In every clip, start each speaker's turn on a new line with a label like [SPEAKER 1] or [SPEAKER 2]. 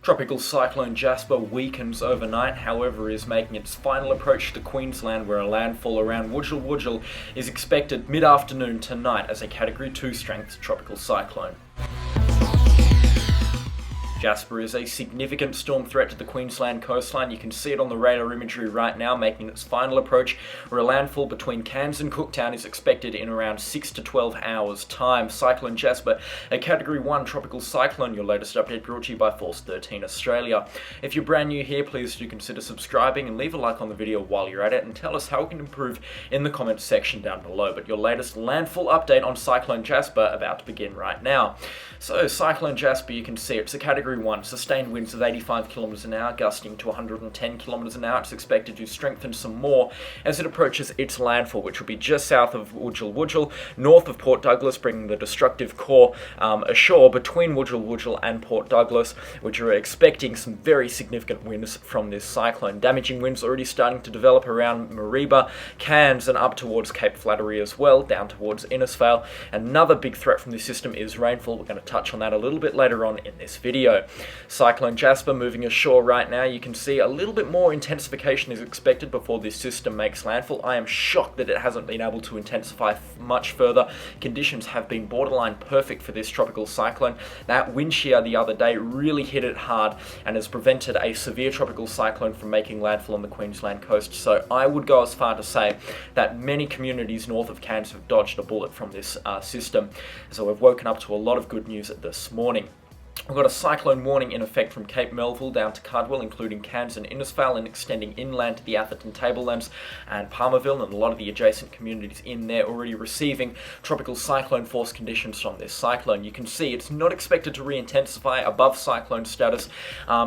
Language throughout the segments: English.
[SPEAKER 1] Tropical Cyclone Jasper weakens overnight, however is making its final approach to Queensland, where a landfall around Wudjil is expected mid-afternoon tonight as a Category 2 strength tropical cyclone. Jasper is a significant storm threat to the Queensland coastline. You can see it on the radar imagery right now, making its final approach, where a landfall between Cairns and Cooktown is expected in around 6 to 12 hours' time. Cyclone Jasper, a Category 1 tropical cyclone. Your latest update brought to you by Force 13 Australia. If you're brand new here, please do consider subscribing and leave a like on the video while you're at it, and tell us how we can improve in the comments section down below. But your latest landfall update on Cyclone Jasper about to begin right now. So Cyclone Jasper, you can see it's a Category 1, sustained winds of 85 km an hour, gusting to 110 km an hour. It's expected to strengthen some more as it approaches its landfall, which will be just south of Wudjil, north of Port Douglas, bringing the destructive core ashore between Wudjil and Port Douglas, which are expecting some very significant winds from this cyclone. Damaging winds already starting to develop around Mareeba, Cairns, and up towards Cape Flattery as well, down towards Innisfail. Another big threat from this system is rainfall. We're going to touch on that a little bit later on in this video. Cyclone Jasper moving ashore right now. You can see a little bit more intensification is expected before this system makes landfall. I am shocked that it hasn't been able to intensify much further. Conditions have been borderline perfect for this tropical cyclone. That wind shear the other day really hit it hard and has prevented a severe tropical cyclone from making landfall on the Queensland coast. So I would go as far to say that many communities north of Cairns have dodged a bullet from this system. So we've woken up to a lot of good news this morning. We've got a cyclone warning in effect from Cape Melville down to Cardwell, including Cairns and Innisfail, and extending inland to the Atherton Tablelands and Palmerville, and a lot of the adjacent communities in there already receiving tropical cyclone force conditions from this cyclone. You can see it's not expected to re-intensify above cyclone status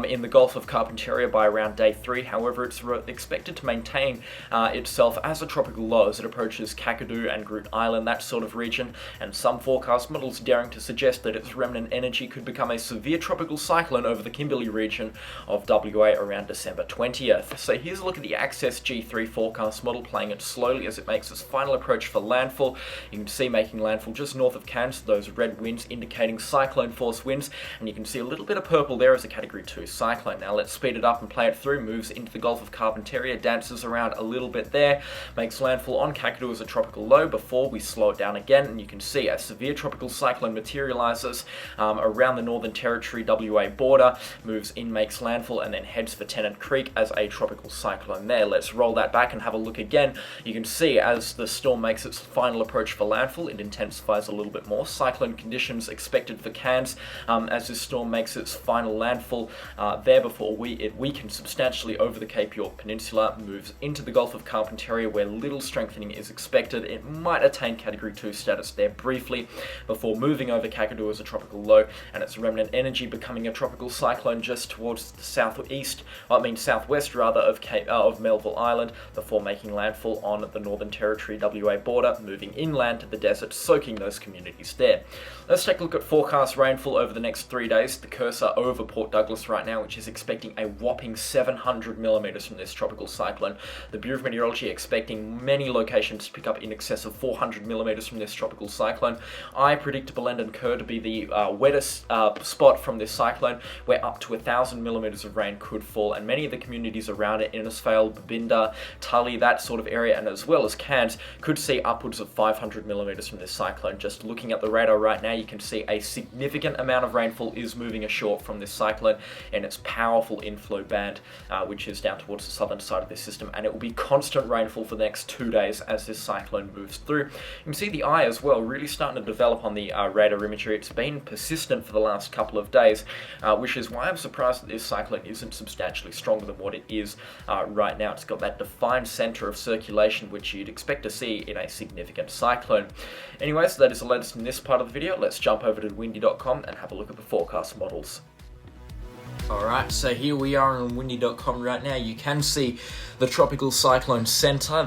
[SPEAKER 1] in the Gulf of Carpentaria by around day 3. However, it's expected to maintain itself as a tropical low as it approaches Kakadu and Groote Island, that sort of region, and some forecast models daring to suggest that its remnant energy could become a severe tropical cyclone over the Kimberley region of WA around December 20th. So here's a look at the Access G3 forecast model, playing it slowly as it makes its final approach for landfall. You can see making landfall just north of Cairns, those red winds indicating cyclone force winds, and you can see a little bit of purple there as a Category 2 cyclone. Now let's speed it up and play it through. Moves into the Gulf of Carpentaria, dances around a little bit there, makes landfall on Kakadu as a tropical low before we slow it down again, and you can see a severe tropical cyclone materializes around the Northern Territory WA border, moves in, makes landfall, and then heads for Tennant Creek as a tropical cyclone there. Let's roll that back and have a look again. You can see as the storm makes its final approach for landfall, it intensifies a little bit more. Cyclone conditions expected for Cairns as this storm makes its final landfall there before it weakens substantially over the Cape York Peninsula, moves into the Gulf of Carpentaria where little strengthening is expected. It might attain Category 2 status there briefly before moving over Kakadu as a tropical low, and its remnant energy becoming a tropical cyclone just towards the southwest rather of Melville Island before making landfall on the Northern Territory WA border, moving inland to the desert, soaking those communities there. Let's take a look at forecast rainfall over the next 3 days. The cursor over Port Douglas right now, which is expecting a whopping 700 millimeters from this tropical cyclone. The Bureau of Meteorology expecting many locations to pick up in excess of 400 millimeters from this tropical cyclone. I predict Belend and Kerr to be the wettest spot from this cyclone, where up to 1,000 millimeters of rain could fall, and many of the communities around it, Innisfail, Babinda, Tully, that sort of area, and as well as Cairns, could see upwards of 500 millimeters from this cyclone. Just looking at the radar right now, you can see a significant amount of rainfall is moving ashore from this cyclone and its powerful inflow band, which is down towards the southern side of this system, and it will be constant rainfall for the next 2 days as this cyclone moves through. You can see the eye as well really starting to develop on the radar imagery. It's been persistent for the last couple of days, which is why I'm surprised that this cyclone isn't substantially stronger than what it is right now. It's got that defined center of circulation which you'd expect to see in a significant cyclone. Anyways, that is the latest in this part of the video. Let's jump over to windy.com and have a look at the forecast models. Alright, so here we are on windy.com right now. You can see The tropical cyclone centre,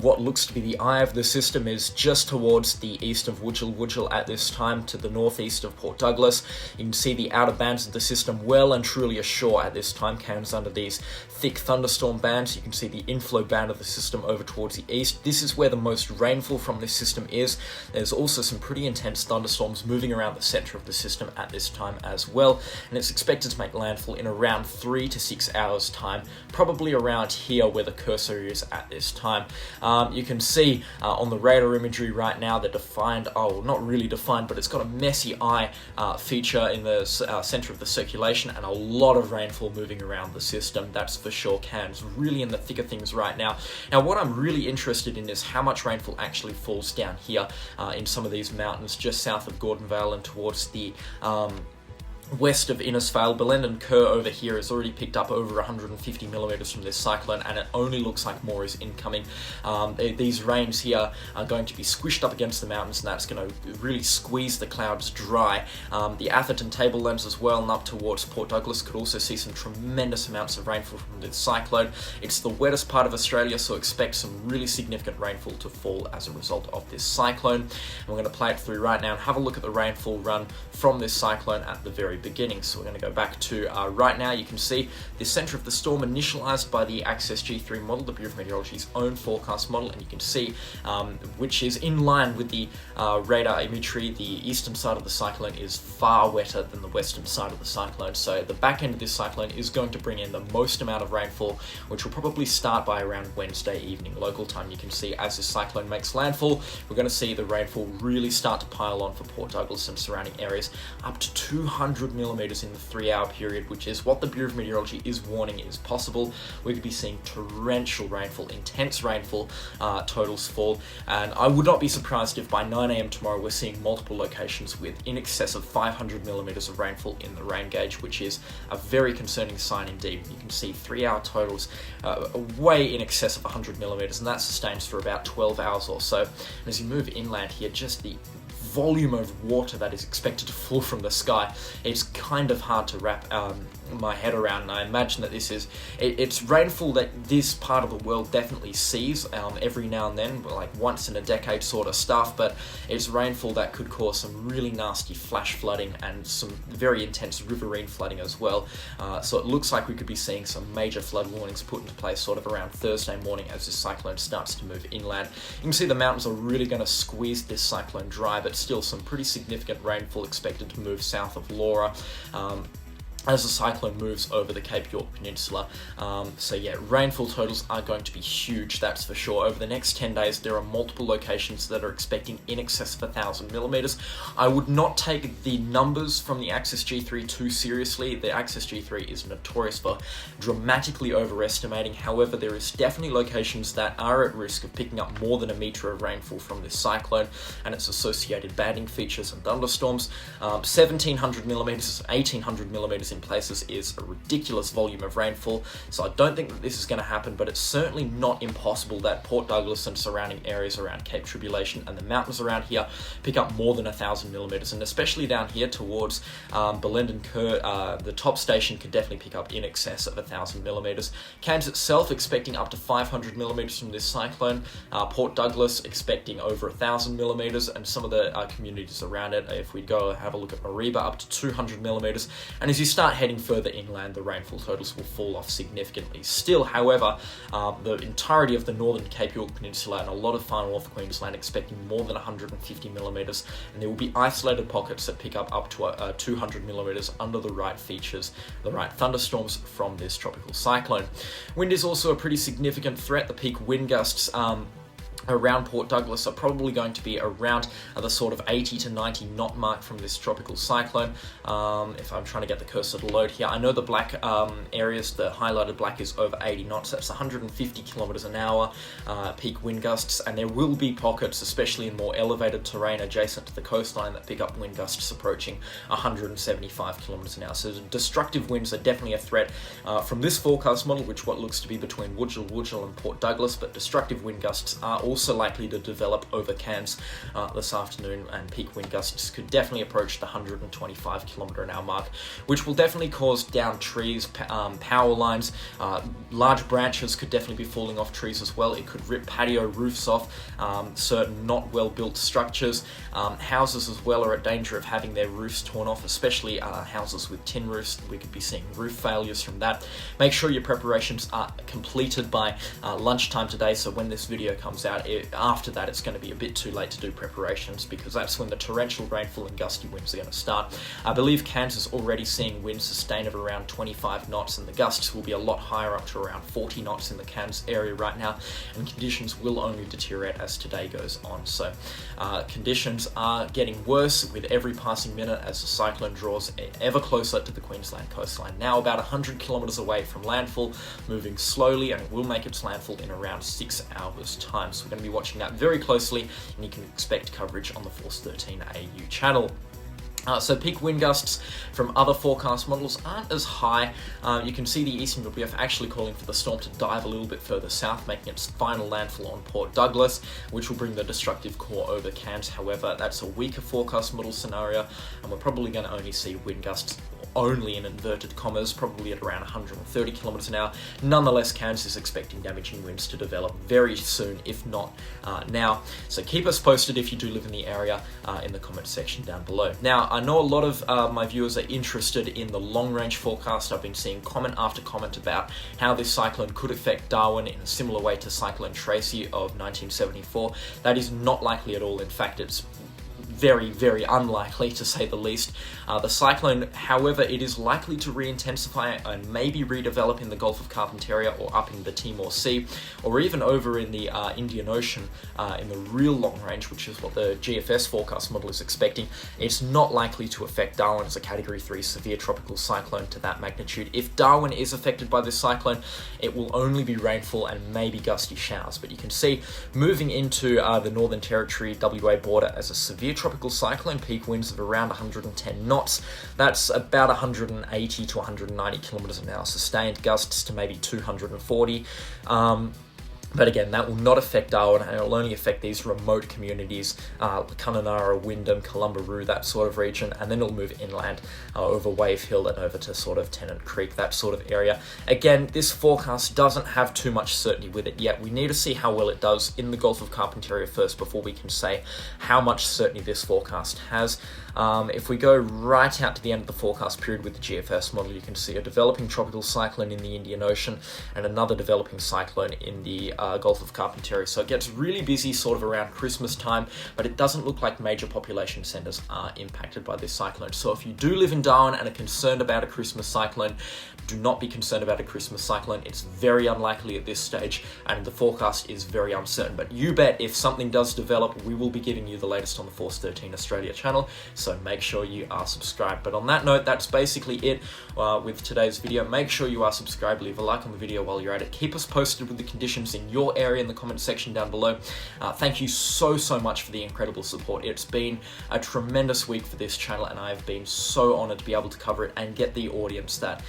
[SPEAKER 1] what looks to be the eye of the system, is just towards the east of Wujal at this time, to the northeast of Port Douglas. You can see the outer bands of the system well and truly ashore at this time. Cairns under these thick thunderstorm bands. You can see the inflow band of the system over towards the east. This is where the most rainfall from this system is. There's also some pretty intense thunderstorms moving around the centre of the system at this time as well, and it's expected to make landfall in around 3 to 6 hours time, probably around here where the cursor is at this time. You can see on the radar imagery right now, they're defined, not really defined, but it's got a messy eye feature in the centre of the circulation, and a lot of rainfall moving around the system. That's for sure. Cairns really in the thick of things right now. Now, what I'm really interested in is how much rainfall actually falls down here in some of these mountains just south of Gordonvale and towards the west of Innisfail. Belend and Kerr over here has already picked up over 150 millimetres from this cyclone, and it only looks like more is incoming. These rains here are going to be squished up against the mountains, and that's going to really squeeze the clouds dry. The Atherton Tablelands as well, and up towards Port Douglas, could also see some tremendous amounts of rainfall from this cyclone. It's the wettest part of Australia, so expect some really significant rainfall to fall as a result of this cyclone. And we're going to play it through right now and have a look at the rainfall run from this cyclone at the very beginning. So we're going to go back to right now. You can see the centre of the storm initialised by the Access G3 model, the Bureau of Meteorology's own forecast model, and you can see which is in line with the radar imagery. The eastern side of the cyclone is far wetter than the western side of the cyclone, so the back end of this cyclone is going to bring in the most amount of rainfall, which will probably start by around Wednesday evening local time. You can see as this cyclone makes landfall, we're going to see the rainfall really start to pile on for Port Douglas and surrounding areas, up to 200 millimetres in the 3-hour period, which is what the Bureau of Meteorology is warning is possible. We could be seeing torrential rainfall, intense rainfall totals fall, and I would not be surprised if by 9 a.m. tomorrow we're seeing multiple locations with in excess of 500 millimetres of rainfall in the rain gauge, which is a very concerning sign indeed. You can see 3-hour totals way in excess of 100 millimetres, and that sustains for about 12 hours or so. And as you move inland here, just the volume of water that is expected to fall from the sky, it's kind of hard to wrap my head around, and I imagine that it's rainfall that this part of the world definitely sees every now and then, like once in a decade sort of stuff, but it's rainfall that could cause some really nasty flash flooding and some very intense riverine flooding as well. So it looks like we could be seeing some major flood warnings put into place sort of around Thursday morning as this cyclone starts to move inland. You can see the mountains are really going to squeeze this cyclone dry, but still some pretty significant rainfall expected to move south of Laura as the cyclone moves over the Cape York Peninsula. So yeah, rainfall totals are going to be huge, that's for sure. Over the next 10 days, there are multiple locations that are expecting in excess of 1,000 millimetres. I would not take the numbers from the Access G3 too seriously. The Access G3 is notorious for dramatically overestimating. However, there is definitely locations that are at risk of picking up more than a metre of rainfall from this cyclone and its associated banding features and thunderstorms. 1,700 millimetres, 1,800 millimetres in places is a ridiculous volume of rainfall, so I don't think that this is going to happen, but it's certainly not impossible that Port Douglas and surrounding areas around Cape Tribulation and the mountains around here pick up more than 1,000 millimetres, and especially down here towards Belend and Kerr, the top station could definitely pick up in excess of 1,000 millimetres. Cairns itself expecting up to 500 millimetres from this cyclone, Port Douglas expecting over 1,000 millimetres, and some of the communities around it, if we go have a look at Mariba, up to 200 millimetres, and as you start heading further inland, the rainfall totals will fall off significantly. Still, however, the entirety of the northern Cape York Peninsula and a lot of Far North Queensland expecting more than 150 millimetres, and there will be isolated pockets that pick up to 200 millimetres under the right features, the right thunderstorms from this tropical cyclone. Wind is also a pretty significant threat. The peak wind gusts around Port Douglas are probably going to be around the sort of 80 to 90 knot mark from this tropical cyclone. If I'm trying to get the cursor to load here, I know the black areas, the highlighted black is over 80 knots, that's 150 kilometers an hour peak wind gusts, and there will be pockets, especially in more elevated terrain adjacent to the coastline, that pick up wind gusts approaching 175 kilometers an hour. So destructive winds are definitely a threat from this forecast model, which what looks to be between Wujal and Port Douglas, but destructive wind gusts are also likely to develop over Cairns this afternoon, and peak wind gusts could definitely approach the 125 km/h mark, which will definitely cause down trees, power lines. Large branches could definitely be falling off trees as well. It could rip patio roofs off certain not well built structures. Houses as well are at danger of having their roofs torn off, especially houses with tin roofs. We could be seeing roof failures from that. Make sure your preparations are completed by lunchtime today, so when this video comes out, after that it's going to be a bit too late to do preparations, because that's when the torrential rainfall and gusty winds are going to start. I believe Cairns is already seeing winds sustained of around 25 knots, and the gusts will be a lot higher, up to around 40 knots in the Cairns area right now, and conditions will only deteriorate as today goes on. So conditions are getting worse with every passing minute as the cyclone draws ever closer to the Queensland coastline. Now about 100 kilometres away from landfall, moving slowly, and it will make its landfall in around 6 hours time. So we're going to be watching that very closely, and you can expect coverage on the Force 13 AU channel. So peak wind gusts from other forecast models aren't as high. You can see the Eastern WF actually calling for the storm to dive a little bit further south, making its final landfall on Port Douglas, which will bring the destructive core over Cairns. However, that's a weaker forecast model scenario, and we're probably going to only see wind gusts, only in inverted commas, probably at around 130 kilometers an hour. Nonetheless, Cairns is expecting damaging winds to develop very soon, if not now. So keep us posted if you do live in the area in the comment section down below. Now, I know a lot of my viewers are interested in the long-range forecast. I've been seeing comment after comment about how this cyclone could affect Darwin in a similar way to Cyclone Tracy of 1974. That is not likely at all. In fact, it's very, very unlikely, to say the least. The cyclone, however, it is likely to re-intensify and maybe redevelop in the Gulf of Carpentaria or up in the Timor Sea, or even over in the Indian Ocean in the real long range, which is what the GFS forecast model is expecting. It's not likely to affect Darwin as a Category 3 severe tropical cyclone to that magnitude. If Darwin is affected by this cyclone, it will only be rainfall and maybe gusty showers. But you can see, moving into the Northern Territory WA border as a severe tropical cyclone, peak winds of around 110 knots. That's about 180 to 190 kilometers an hour sustained, gusts to maybe 240. But again, that will not affect Darwin, and it will only affect these remote communities, Kununurra, Wyndham, Columbaroo, that sort of region, and then it'll move inland over Wave Hill and over to sort of Tennant Creek, that sort of area. Again, this forecast doesn't have too much certainty with it yet. We need to see how well it does in the Gulf of Carpentaria first before we can say how much certainty this forecast has. If we go right out to the end of the forecast period with the GFS model, you can see a developing tropical cyclone in the Indian Ocean and another developing cyclone in the Gulf of Carpentaria. So it gets really busy sort of around Christmas time, but it doesn't look like major population centres are impacted by this cyclone. So if you do live in Darwin and are concerned about a Christmas cyclone, do not be concerned about a Christmas cyclone. It's very unlikely at this stage, and the forecast is very uncertain. But you bet, if something does develop, we will be giving you the latest on the Force 13 Australia channel, so make sure you are subscribed. But on that note, that's basically it with today's video. Make sure you are subscribed, leave a like on the video while you're at it. Keep us posted with the conditions in your area in the comment section down below. Thank you so much for the incredible support. It's been a tremendous week for this channel, and I've been so honoured to be able to cover it and get the audience that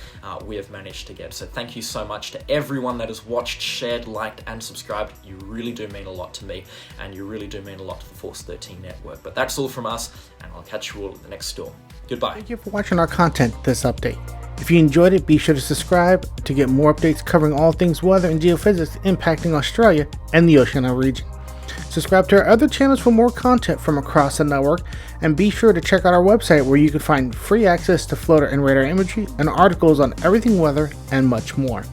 [SPEAKER 1] we have managed to get. So thank you so much to everyone that has watched, shared, liked, and subscribed. You really do mean a lot to me, and you really do mean a lot to the Force 13 network. But that's all from us, and I'll catch you all at the next storm. Goodbye.
[SPEAKER 2] Thank you for watching our content this update. If you enjoyed it, be sure to subscribe to get more updates covering all things weather and geophysics impacting Australia and the Oceania region. Subscribe to our other channels for more content from across the network, and be sure to check out our website where you can find free access to floater and radar imagery and articles on everything weather and much more.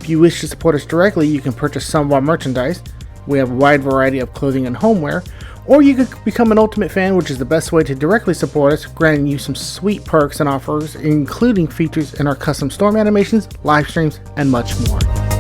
[SPEAKER 2] If you wish to support us directly, you can purchase some of our merchandise. We have a wide variety of clothing and homeware, or you could become an Ultimate Fan, which is the best way to directly support us, granting you some sweet perks and offers, including features in our custom storm animations, live streams, and much more.